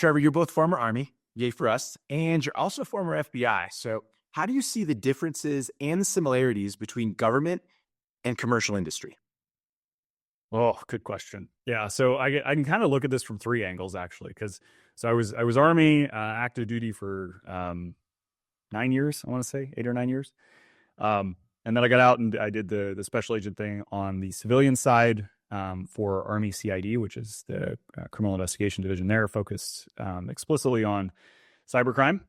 Trevor, you're both former Army, yay for us, and you're also former FBI. So, how do you see the differences and the similarities between government and commercial industry? Oh, good question. Yeah, so I can kind of look at this from three angles actually, because I was Army active duty for 9 years, I want to say 8 or 9 years, and then I got out and I did the special agent thing on the civilian side for Army CID, which is the criminal investigation division there, focused explicitly on cybercrime.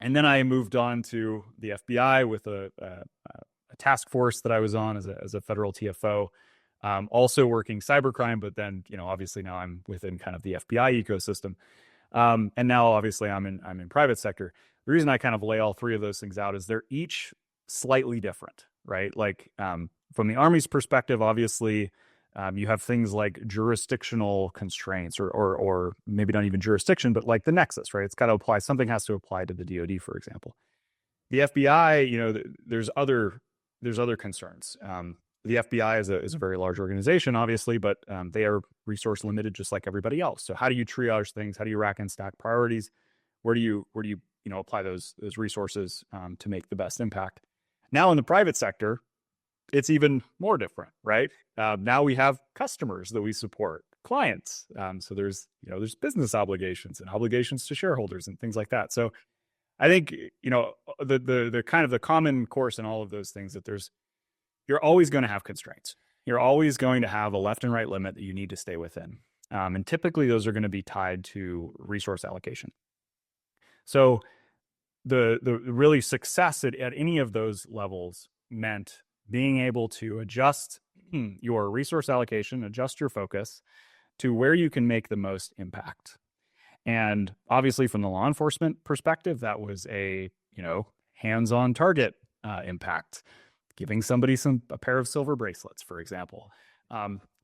And then I moved on to the FBI with a task force that I was on as a federal TFO, also working cybercrime. But then, obviously now I'm within kind of the FBI ecosystem, and now obviously I'm in private sector. The reason I kind of lay all three of those things out is they're each slightly different, right? Like from the Army's perspective, obviously. You have things like jurisdictional constraints, or maybe not even jurisdiction, but like the nexus, right? It's got to apply. Something has to apply to the DoD, for example. The FBI, there's other concerns. The FBI is a very large organization, obviously, but they are resource limited, just like everybody else. So how do you triage things? How do you rack and stack priorities? Where do you apply those resources to make the best impact? Now in the private sector, it's even more different, right? Now we have customers that we support, clients. So there's business obligations and obligations to shareholders and things like that. So I think, the kind of the common course in all of those things that you're always going to have constraints. You're always going to have a left and right limit that you need to stay within. And typically those are going to be tied to resource allocation. So the really success at any of those levels meant being able to adjust your resource allocation, adjust your focus to where you can make the most impact. And obviously from the law enforcement perspective, that was a hands-on target impact, giving somebody a pair of silver bracelets, for example.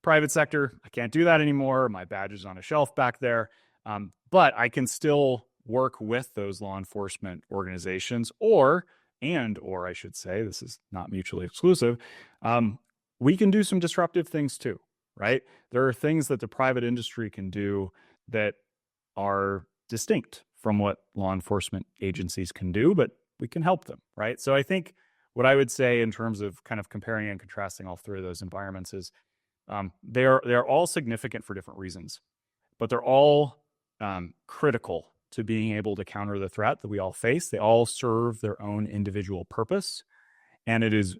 Private sector, I can't do that anymore. My badge is on a shelf back there. But I can still work with those law enforcement organizations, or I should say, this is not mutually exclusive. We can do some disruptive things too, right? There are things that the private industry can do that are distinct from what law enforcement agencies can do, but we can help them, right? So I think what I would say in terms of kind of comparing and contrasting all three of those environments is they're all significant for different reasons, but they're all critical to being able to counter the threat that we all face. They all serve their own individual purpose. And it is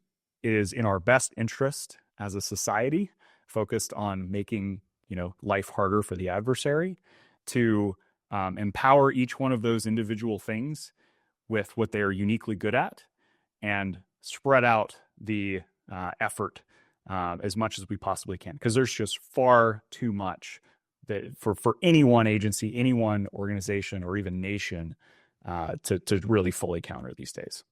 in our best interest as a society focused on making, life harder for the adversary to empower each one of those individual things with what they are uniquely good at and spread out the effort as much as we possibly can. Because there's just far too much that for any one agency, any one organization, or even nation to really fully counter these days.